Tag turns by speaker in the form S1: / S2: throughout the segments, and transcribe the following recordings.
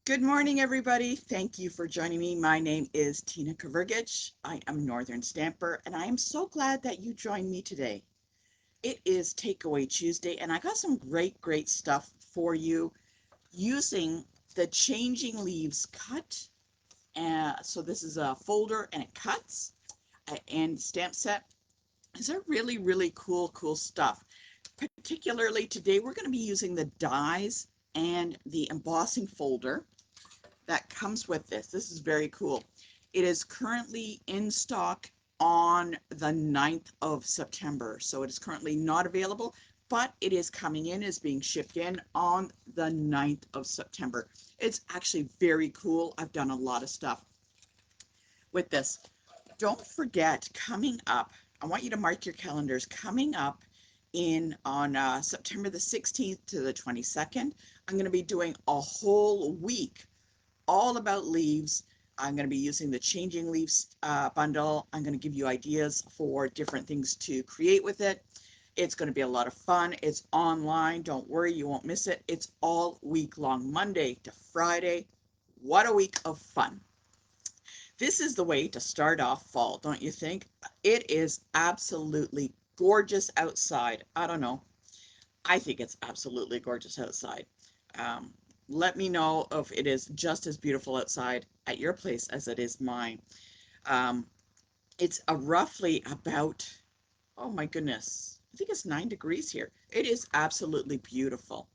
S1: Good morning, everybody. Thank you for joining me. My name is Tina Kavergich. I am Northern Stamper, and I am so glad that you joined me today. It is Takeaway Tuesday, and I got some great stuff for you using the Changing Leaves cut. So this is a folder, and it cuts, and stamp set. These are really cool stuff. Particularly today, we're going to be using the dies and the embossing folder that comes with this. This is very cool. It is currently in stock on the 9th of September. So it is currently not available, but it is coming in, is being shipped in on the 9th of September. It's actually very cool. I've done a lot of stuff with this. Don't forget, coming up, I want you to mark your calendars, coming up on September the 16th to the 22nd, I'm going to be doing a whole week all about leaves. I'm going to be using the Changing Leaves bundle. I'm going to give you ideas for different things to create with it. It's going to be a lot of fun. It's online. Don't worry, you won't miss it. It's all week long, Monday to Friday. What a week of fun. This is the way to start off fall, don't you think? It is absolutely gorgeous outside. I don't know. I think it's absolutely gorgeous outside. Um, Let me know if it is just as beautiful outside at your place as it is mine. Um, it's roughly about, oh my goodness, I think it's 9 degrees here. It is absolutely beautiful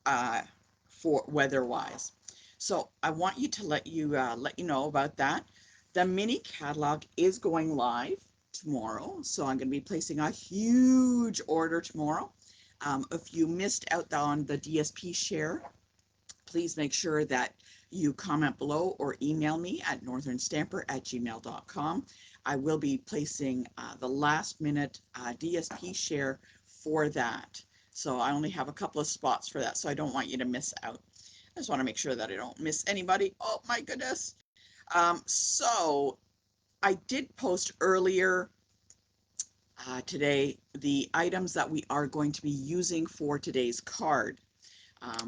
S1: uh, for weather-wise. So I want you to let you know about that. The mini catalog is going live tomorrow, so I'm going to be placing a huge order tomorrow. If you missed out on the DSP share, please make sure that you comment below or email me at northernstamper@gmail.com. I will be placing the last minute DSP share for that. So I only have a couple of spots for that, so I don't want you to miss out. I just want to make sure that I don't miss anybody. Oh my goodness. So I did post earlier today the items that we are going to be using for today's card.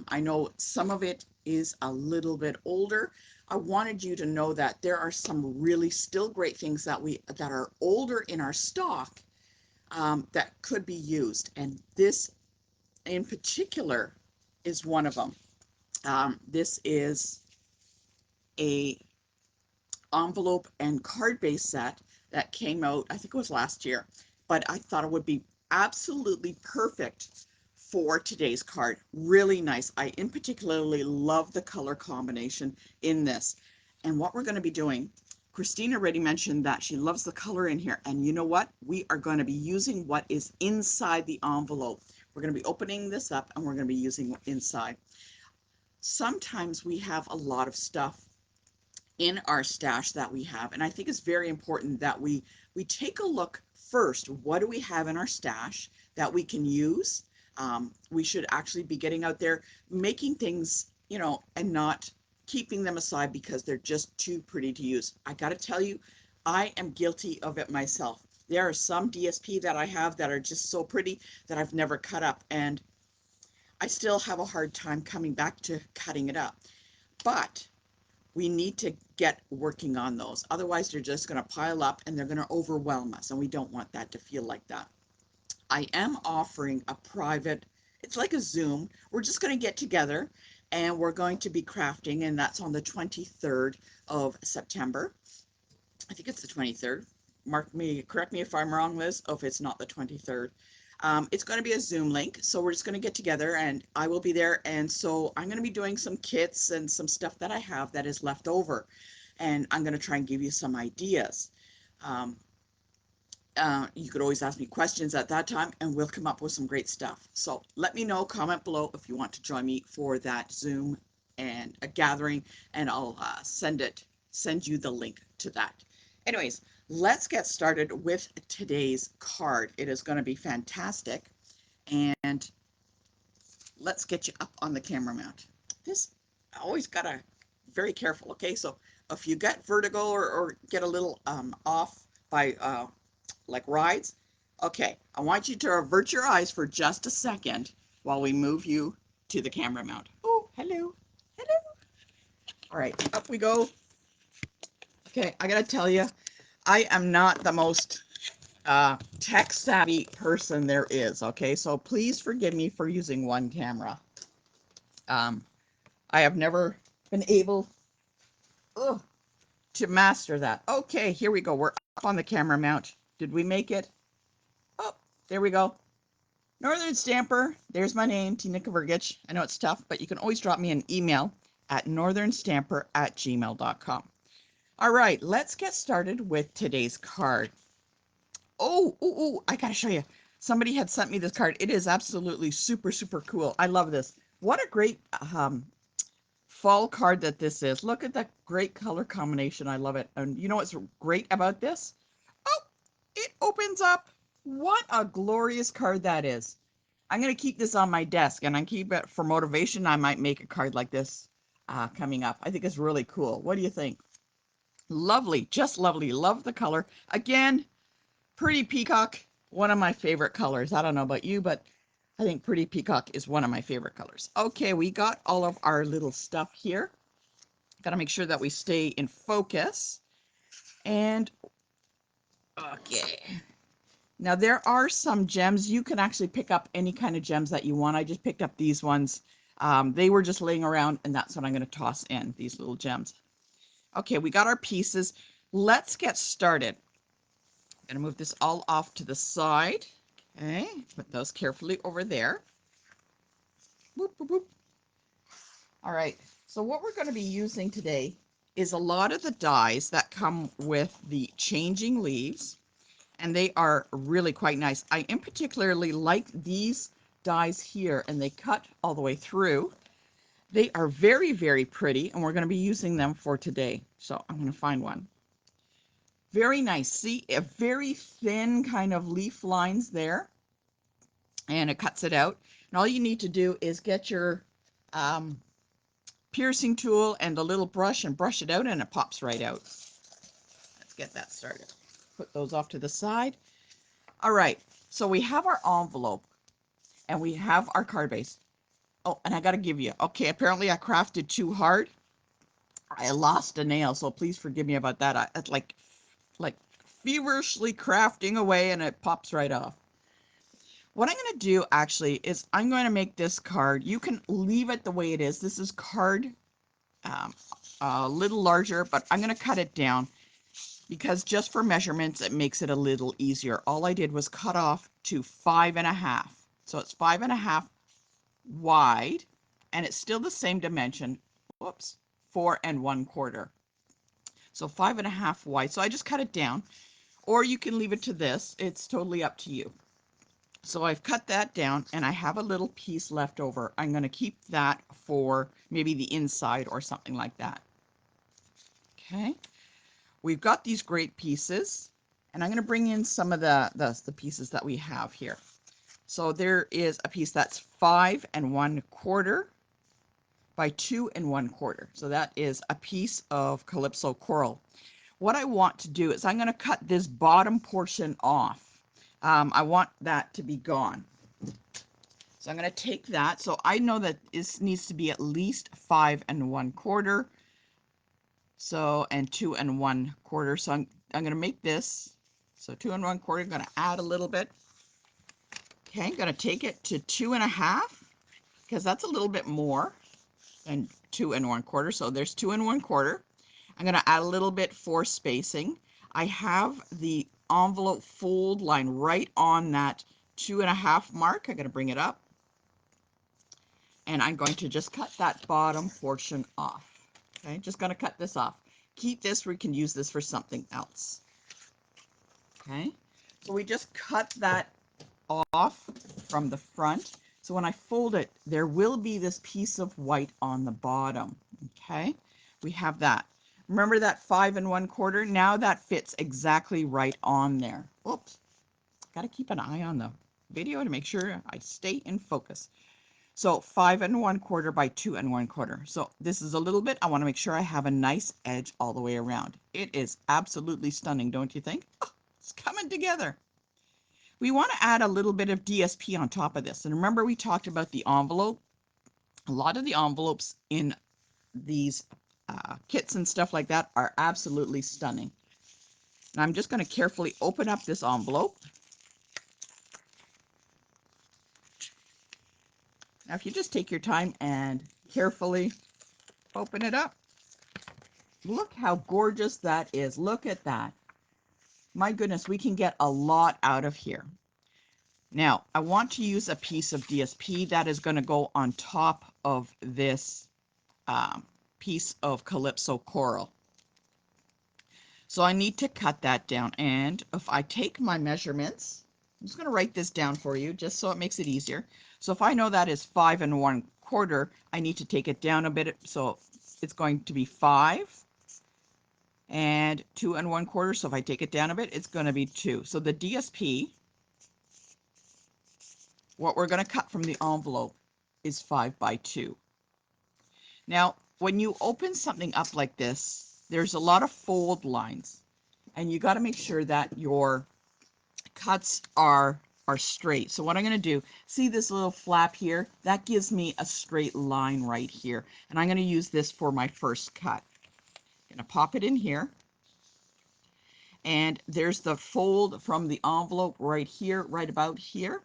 S1: I know some of it is a little bit older. I wanted you to know that there are some really still great things that are older in our stock that could be used, and this in particular is one of them. This is a envelope and card base set that came out, I think it was last year, but I thought it would be absolutely perfect for today's card. Really nice. I in particularly love the color combination in this. And what we're going to be doing, Christina already mentioned that she loves the color in here. And you know what? We are going to be using what is inside the envelope. We're going to be opening this up and we're going to be using inside. Sometimes we have a lot of stuff in our stash that we have, and I think it's very important that we take a look first. What do we have in our stash that we can use? We should actually be getting out there making things, and not keeping them aside because they're just too pretty to use. I got to tell you, I am guilty of it myself. There are some DSP that I have that are just so pretty that I've never cut up, and I still have a hard time coming back to cutting it up. But we need to get working on those. Otherwise, they're just going to pile up and they're going to overwhelm us, and we don't want that to feel like that. I am offering a private, it's like a Zoom. We're just going to get together and we're going to be crafting, and that's on the 23rd of September. I think it's the 23rd. Correct me if I'm wrong, Liz, if it's not the 23rd. It's going to be a Zoom link, so we're just going to get together and I will be there. And so I'm going to be doing some kits and some stuff that I have that is left over. And I'm going to try and give you some ideas. Um, you could always ask me questions at that time and we'll come up with some great stuff. So let me know, comment below if you want to join me for that Zoom and a gathering, and I'll send you the link to that. Anyways, let's get started with today's card. It is going to be fantastic, and let's get you up on the camera mount. This, I always gotta very careful. Okay, so if you get vertigo or get a little off by like rides, okay, I want you to avert your eyes for just a second while we move you to the camera mount. Oh, hello, hello. All right, up we go. Okay, I gotta tell you, I am not the most tech savvy person there is. Okay, so please forgive me for using one camera. I have never been able to master that. Okay, here we go. We're up on the camera mount. Did we make it? Oh, there we go. Northern Stamper. There's my name, Tina Kavergich. I know it's tough, but you can always drop me an email at northernstamper@gmail.com. All right, let's get started with today's card. Oh, I gotta show you. Somebody had sent me this card. It is absolutely super, super cool. I love this. What a great fall card that this is. Look at that great color combination. I love it. And you know what's great about this? Oh, it opens up. What a glorious card that is. I'm going to keep this on my desk, and I keep it for motivation. I might make a card like this coming up. I think it's really cool. What do you think? Lovely, just lovely. Love the color. Again, Pretty Peacock, one of my favorite colors. I don't know about you, but I think Pretty Peacock is one of my favorite colors. Okay, we got all of our little stuff here. Got to make sure that we stay in focus. And okay. Now there are some gems. You can actually pick up any kind of gems that you want. I just picked up these ones. They were just laying around, and that's what I'm going to toss in, these little gems. Okay, we got our pieces. Let's get started. I'm going to move this all off to the side. Okay, put those carefully over there. Boop, boop, boop. All right, so what we're going to be using today is a lot of the dies that come with the changing leaves, and they are really quite nice. I in particularly like these dies here, and they cut all the way through. They are very, very pretty, and we're going to be using them for today. So I'm going to find one. Very nice. See, a very thin kind of leaf lines there, and it cuts it out. And all you need to do is get your piercing tool and a little brush and brush it out, and it pops right out. Let's get that started. Put those off to the side. All right, so we have our envelope and we have our card base. Oh, and I got to give you, okay, apparently I crafted too hard. I lost a nail, so please forgive me about that. It's like feverishly crafting away, and it pops right off. What I'm going to do actually is I'm going to make this card. You can leave it the way it is. This is card a little larger, but I'm going to cut it down because just for measurements, it makes it a little easier. All I did was cut off to 5.5. So it's 5.5 wide, and it's still the same dimension. Whoops, 4 1/4. So 5.5 wide. So I just cut it down, or you can leave it to this. It's totally up to you. So I've cut that down, and I have a little piece left over. I'm going to keep that for maybe the inside or something like that. Okay, we've got these great pieces, and I'm going to bring in some of the pieces that we have here. So there is a piece that's 5 1/4 by 2 1/4. So that is a piece of Calypso coral. What I want to do is I'm going to cut this bottom portion off. I want that to be gone. So I'm going to take that. So I know that this needs to be at least 5 1/4. So, and 2 1/4. So I'm going to make this. So 2 1/4, I'm going to add a little bit. Okay, I'm going to take it to 2.5 because that's a little bit more than 2 1/4. So there's 2 1/4. I'm going to add a little bit for spacing. I have the envelope fold line right on that 2.5 mark. I'm going to bring it up, and I'm going to just cut that bottom portion off. Okay, just going to cut this off. Keep this, we can use this for something else. Okay, so we just cut that off from the front. So when I fold it, there will be this piece of white on the bottom. Okay, we have that. Remember that 5 1/4? Now that fits exactly right on there. Oops, got to keep an eye on the video to make sure I stay in focus. So 5 1/4 by 2 1/4. So this is a little bit, I want to make sure I have a nice edge all the way around. It is absolutely stunning, don't you think? Oh, it's coming together. We want to add a little bit of DSP on top of this. And remember, we talked about the envelope. A lot of the envelopes in these kits and stuff like that are absolutely stunning. And I'm just going to carefully open up this envelope. Now, if you just take your time and carefully open it up, look how gorgeous that is. Look at that. My goodness, we can get a lot out of here. Now, I want to use a piece of DSP that is going to go on top of this piece of Calypso coral. So I need to cut that down. And if I take my measurements, I'm just going to write this down for you just so it makes it easier. So if I know that is 5 1/4, I need to take it down a bit. So it's going to be 5 and 2 1/4. So if I take it down a bit, it's going to be 2. So the DSP, what we're going to cut from the envelope, is 5 by 2. Now, when you open something up like this, there's a lot of fold lines, and you got to make sure that your cuts are straight. So what I'm going to do, see this little flap here? That gives me a straight line right here, and I'm going to use this for my first cut. I'm going to pop it in here, and there's the fold from the envelope right here, right about here.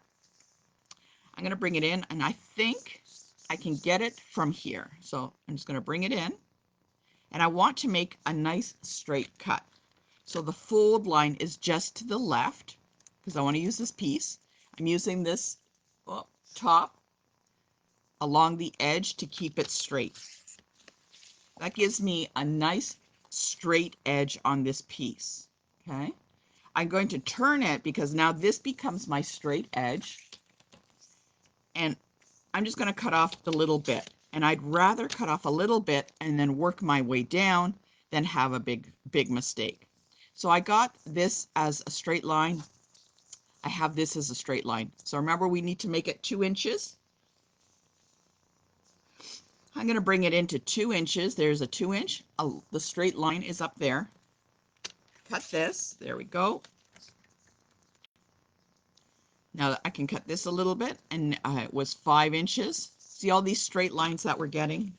S1: I'm going to bring it in, and I think I can get it from here. So I'm just going to bring it in, and I want to make a nice straight cut. So the fold line is just to the left because I want to use this piece. I'm using this top along the edge to keep it straight. That gives me a nice straight edge on this piece. Okay. I'm going to turn it because now this becomes my straight edge. And I'm just going to cut off the little bit. And I'd rather cut off a little bit and then work my way down than have a big mistake. So I got this as a straight line. I have this as a straight line. So remember, we need to make it 2 inches. I'm going to bring it into 2 inches. There's a 2 inch. The straight line is up there. Cut this. There we go. Now I can cut this a little bit, and it was 5 inches. See all these straight lines that we're getting?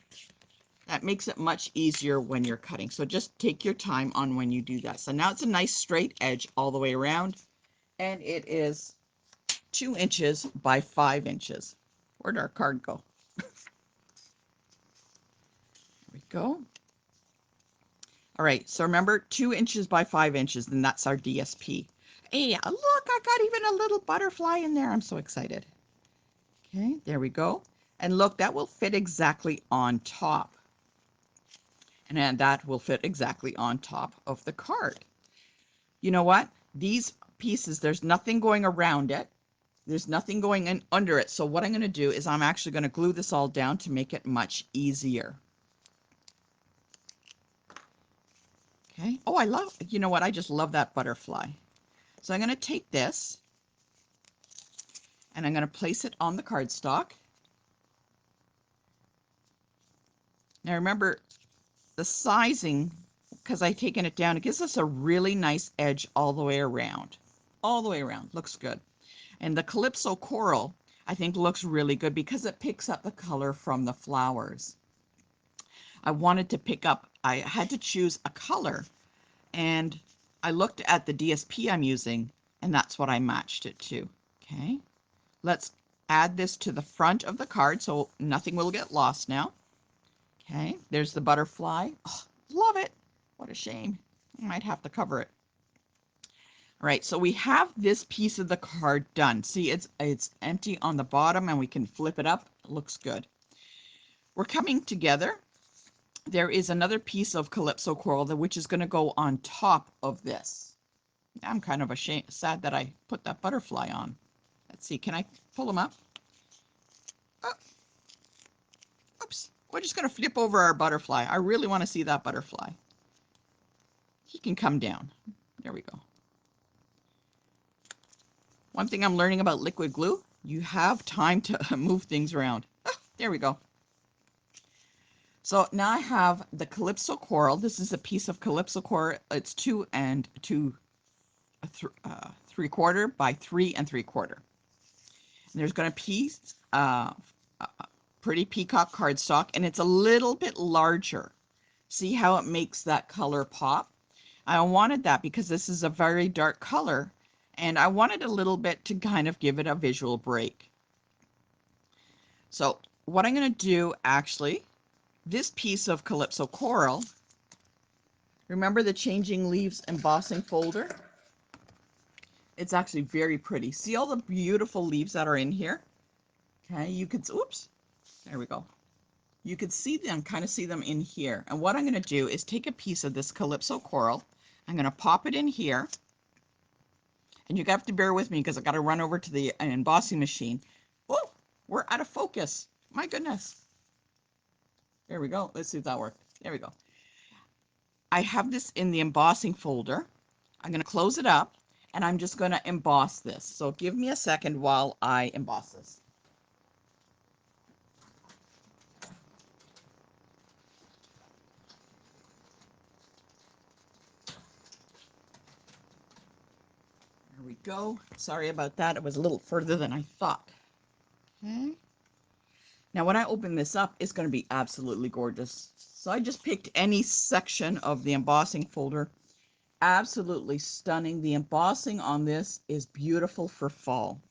S1: That makes it much easier when you're cutting. So just take your time on when you do that. So now it's a nice straight edge all the way around, and it is 2 inches by 5 inches. Where'd our card go? There we go. All right, so remember 2 inches by 5 inches, and that's our DSP. Hey, look, I got even a little butterfly in there. I'm so excited. Okay, there we go. And look, that will fit exactly on top. And then that will fit exactly on top of the card. You know what? These pieces, there's nothing going around it. There's nothing going in under it. So what I'm going to do is I'm actually going to glue this all down to make it much easier. Okay. Oh, you know what? I just love that butterfly. So I'm going to take this and I'm going to place it on the cardstock. Now remember the sizing, because I've taken it down, it gives us a really nice edge all the way around. All the way around. Looks good. And the Calypso coral, I think, looks really good because it picks up the color from the flowers. I wanted to I had to choose a color, and I looked at the DSP I'm using, and that's what I matched it to. Okay, let's add this to the front of the card so nothing will get lost now. Okay, there's the butterfly. Oh, love it. What a shame. I might have to cover it. All right, so we have this piece of the card done. See, it's empty on the bottom, and we can flip it up. It looks good. We're coming together. There is another piece of Calypso coral which is going to go on top of this. I'm kind of sad that I put that butterfly on. Let's see, can I pull him up? Oh, oops, we're just going to flip over our butterfly. I really want to see that butterfly. He can come down. There we go. One thing I'm learning about liquid glue, you have time to move things around. Oh, there we go. So now I have the Calypso coral. This is a piece of Calypso coral. It's 2 3/4 by 3 3/4. And there's going to be pretty peacock cardstock, and it's a little bit larger. See how it makes that color pop? I wanted that because this is a very dark color, and I wanted a little bit to kind of give it a visual break. So what I'm going to do, actually, this piece of Calypso Coral, remember the Changing Leaves embossing folder? It's actually very pretty. See all the beautiful leaves that are in here? Okay, you could, oops, there we go. You could see them, kind of see them in here. And what I'm going to do is take a piece of this Calypso Coral. I'm going to pop it in here. And you have to bear with me because I got to run over to the embossing machine. Oh, we're out of focus. My goodness. There we go. Let's see if that worked. There we go. I have this in the embossing folder. I'm going to close it up and I'm just going to emboss this. So give me a second while I emboss this. There we go. Sorry about that. It was a little further than I thought. Okay. Now when I open this up, it's going to be absolutely gorgeous. So I just picked any section of the embossing folder. Absolutely stunning. The embossing on this is beautiful for fall.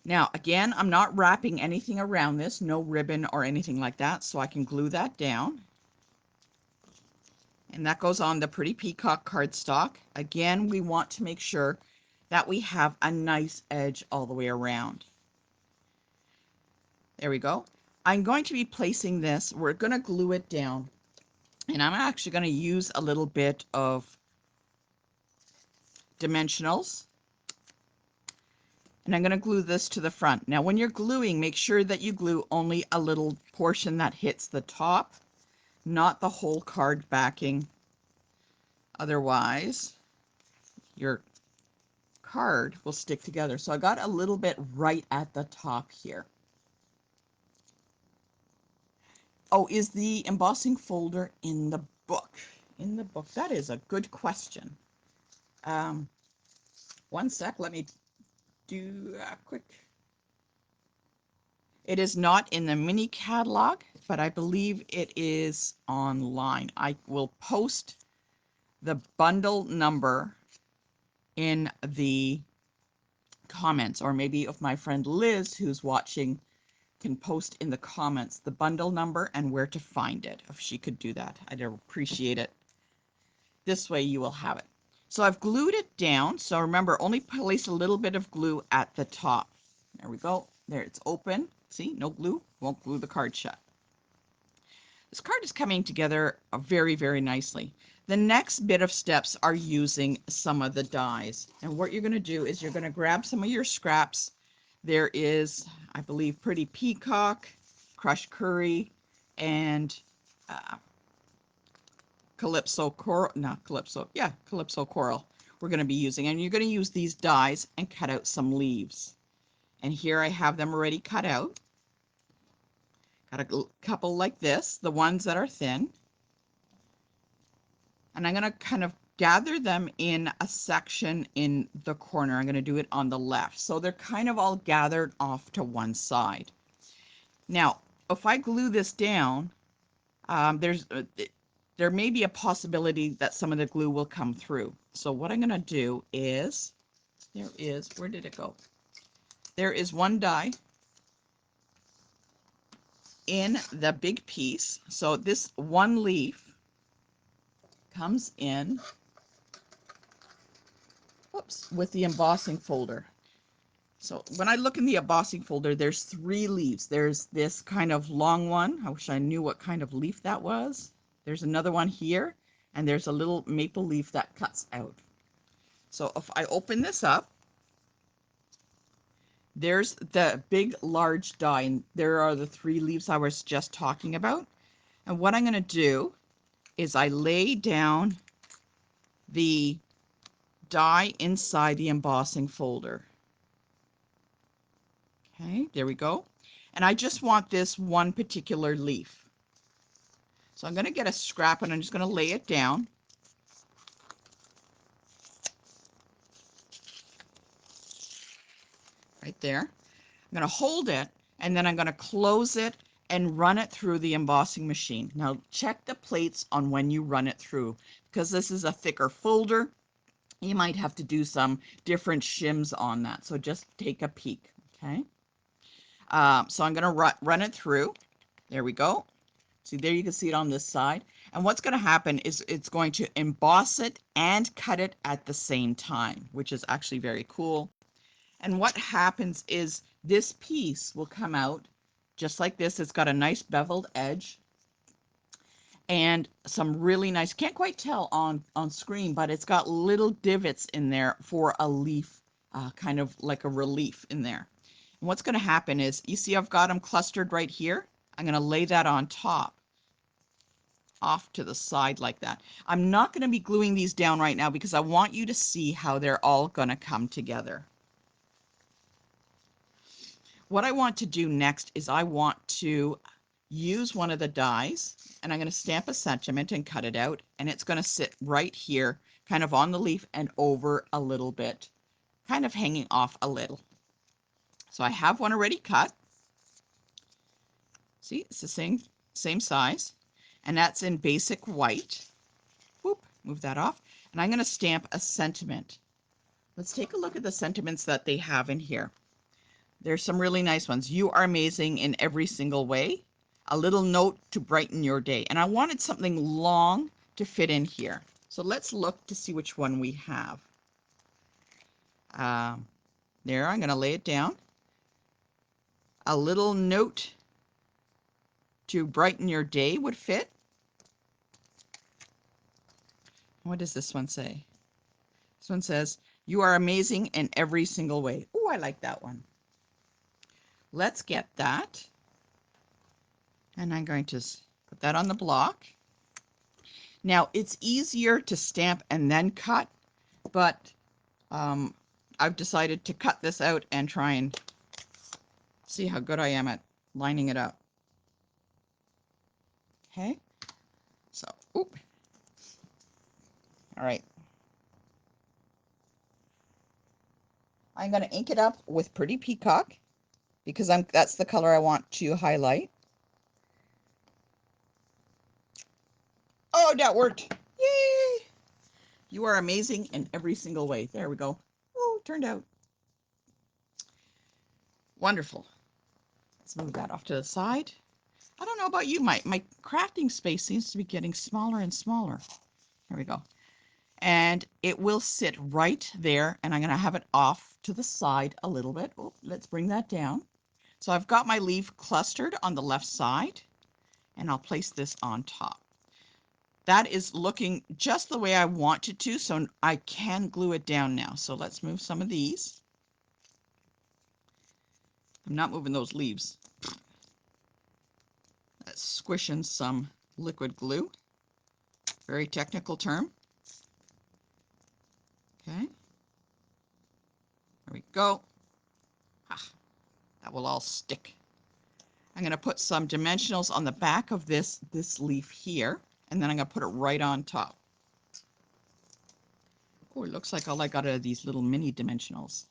S1: Now, again, I'm not wrapping anything around this, no ribbon or anything like that, so I can glue that down. And that goes on the Pretty Peacock cardstock. Again, we want to make sure that we have a nice edge all the way around. There we go. I'm going to be placing this, we're going to glue it down, and I'm actually going to use a little bit of dimensionals. And I'm going to glue this to the front. Now, when you're gluing, make sure that you glue only a little portion that hits the top, not the whole card backing. Otherwise, your card will stick together. So I got a little bit right at the top here. Oh, is the embossing folder in the book? In the book? That is a good question. One sec, let me do a quick. It is not in the mini catalog, but I believe it is online. I will post the bundle number in the comments, or maybe if my friend Liz, who's watching, can post in the comments the bundle number and where to find it. If she could do that, I'd appreciate it. This way you will have it. So I've glued it down. So remember, only place a little bit of glue at the top. There we go. There, it's open. See, no glue, won't glue the card shut. This card is coming together very, very nicely. The next bit of steps are using some of the dies. And what you're going to do is you're going to grab some of your scraps. There is, I believe, Pretty Peacock, Crushed Curry, and Calypso Coral, not Calypso, yeah, Calypso Coral we're going to be using. And you're going to use these dies and cut out some leaves. And here I have them already cut out. Got a couple like this, the ones that are thin. And I'm going to kind of gather them in a section in the corner. I'm going to do it on the left. So they're kind of all gathered off to one side. Now, if I glue this down, there may be a possibility that some of the glue will come through. So what I'm going to do is, where did it go? There is one die in the big piece. So this one leaf comes in, whoops, with the embossing folder. So when I look in the embossing folder, there's 3 leaves. There's this kind of long one. I wish I knew what kind of leaf that was. There's another one here, and there's a little maple leaf that cuts out. So if I open this up, there's the big, large die, and there are the 3 leaves I was just talking about. And what I'm going to do is I lay down the die inside the embossing folder. Okay, there we go. And I just want this one particular leaf. So I'm going to get a scrap and I'm just going to lay it down. Right there. I'm going to hold it and then I'm going to close it and run it through the embossing machine. Now check the plates on when you run it through, because this is a thicker folder. You might have to do some different shims on that. So just take a peek, okay? So I'm going to run it through. There we go. See, there you can see it on this side. And what's going to happen is it's going to emboss it and cut it at the same time, which is actually very cool. And what happens is this piece will come out just like this. It's got a nice beveled edge and some really nice, can't quite tell on screen, but it's got little divots in there for a leaf, kind of like a relief in there. And what's going to happen is, you see I've got them clustered right here. I'm going to lay that on top, off to the side like that. I'm not going to be gluing these down right now because I want you to see how they're all going to come together. What I want to do next is I want to use one of the dies, and I'm going to stamp a sentiment and cut it out, and it's going to sit right here kind of on the leaf and over a little bit, kind of hanging off a little. So I have one already cut. See, it's the same size, and that's in basic white. Whoop, move that off. And I'm going to stamp a sentiment. Let's take a look at the sentiments that they have in here. There's some really nice ones. You are amazing in every single way. A little note to brighten your day. And I wanted something long to fit in here. So let's look to see which one we have. There, I'm going to lay it down. A little note to brighten your day would fit. What does this one say? This one says, you are amazing in every single way. Oh, I like that one. Let's get that. And I'm going to put that on the block. Now, it's easier to stamp and then cut, but I've decided to cut this out and try and see how good I am at lining it up. Okay, so, oop. All right. I'm going to ink it up with Pretty Peacock because that's the color I want to highlight. Oh, that worked. Yay! You are amazing in every single way. There we go. Oh, turned out. Wonderful. Let's move that off to the side. I don't know about you, my crafting space seems to be getting smaller and smaller. There we go. And it will sit right there, and I'm going to have it off to the side a little bit. Oh, let's bring that down. So I've got my leaf clustered on the left side, and I'll place this on top. That is looking just the way I want it to, so I can glue it down now. So let's move some of these. I'm not moving those leaves. Let's squish in some liquid glue. Very technical term. Okay. There we go. Ah, that will all stick. I'm going to put some dimensionals on the back of this leaf here, and then I'm going to put it right on top. Oh, it looks like all I got are these little mini dimensionals.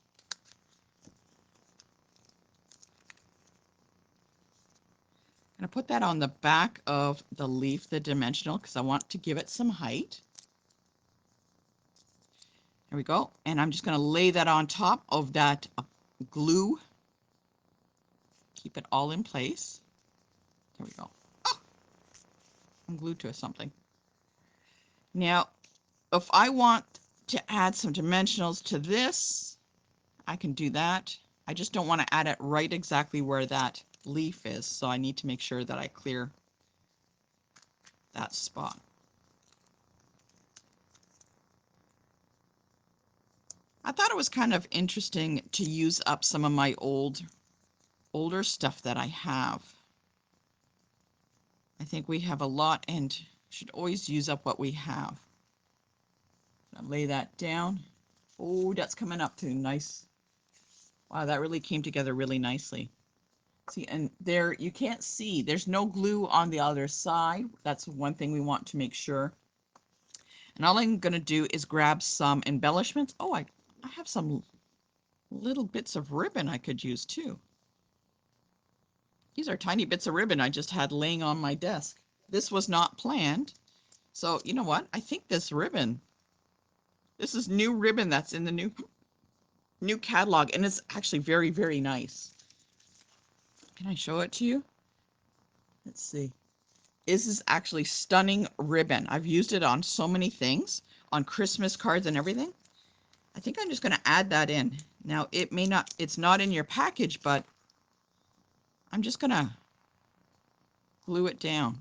S1: I'm going to put that on the back of the leaf, the dimensional, because I want to give it some height. There we go. And I'm just going to lay that on top of that glue. Keep it all in place. There we go. Oh, I'm glued to something. Now, if I want to add some dimensionals to this, I can do that. I just don't want to add it right exactly where that leaf is, so I need to make sure that I clear that spot. I thought it was kind of interesting to use up some of my older stuff that I have. I think we have a lot and should always use up what we have. I'll lay that down. Oh, that's coming up too nice. Wow, that really came together really nicely. See, and there you can't see, there's no glue on the other side. That's one thing we want to make sure. And all I'm going to do is grab some embellishments. Oh, I have some little bits of ribbon I could use too. These are tiny bits of ribbon I just had laying on my desk. This was not planned. So you know what? I think this is new ribbon that's in the new catalog, and it's actually very, very nice. Can I show it to you? Let's see. This is actually stunning ribbon. I've used it on so many things, on Christmas cards and everything. I think I'm just going to add that in. Now, it's not in your package, but I'm just going to glue it down.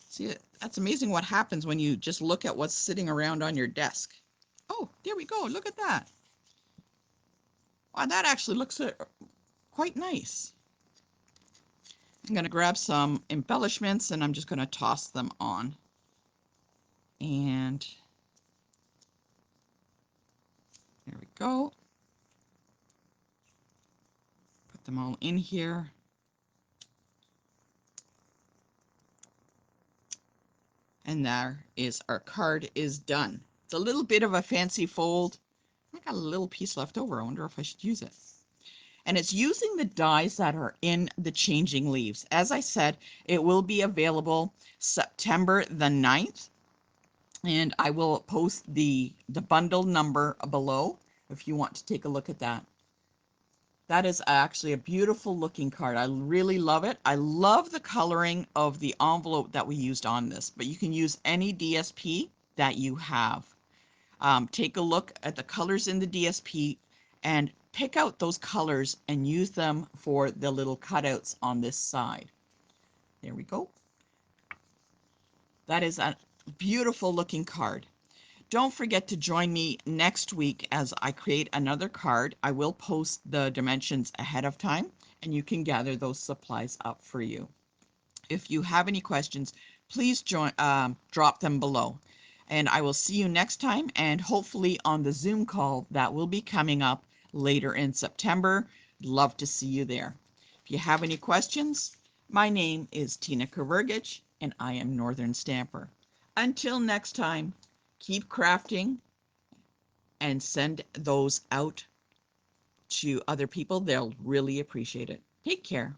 S1: See, that's amazing what happens when you just look at what's sitting around on your desk. Oh, there we go. Look at that. Wow, that actually looks quite nice. I'm going to grab some embellishments and I'm just going to toss them on. And there we go. Put them all in here. And there is our card is done. It's a little bit of a fancy fold. I got a little piece left over. I wonder if I should use it. And it's using the dies that are in the changing leaves. As I said, it will be available September the 9th. And I will post the bundle number below if you want to take a look at that. That is actually a beautiful looking card. I really love it. I love the coloring of the envelope that we used on this, but you can use any DSP that you have. Take a look at the colors in the DSP and pick out those colors and use them for the little cutouts on this side. There we go. That is a beautiful looking card. Don't forget to join me next week as I create another card. I will post the dimensions ahead of time and you can gather those supplies up for you. If you have any questions, please drop them below. And I will see you next time and hopefully on the Zoom call that will be coming up later in September. Love to see you there. If you have any questions, my name is Tina Kavergich and I am Northern Stamper. Until next time, keep crafting and send those out to other people. They'll really appreciate it. Take care.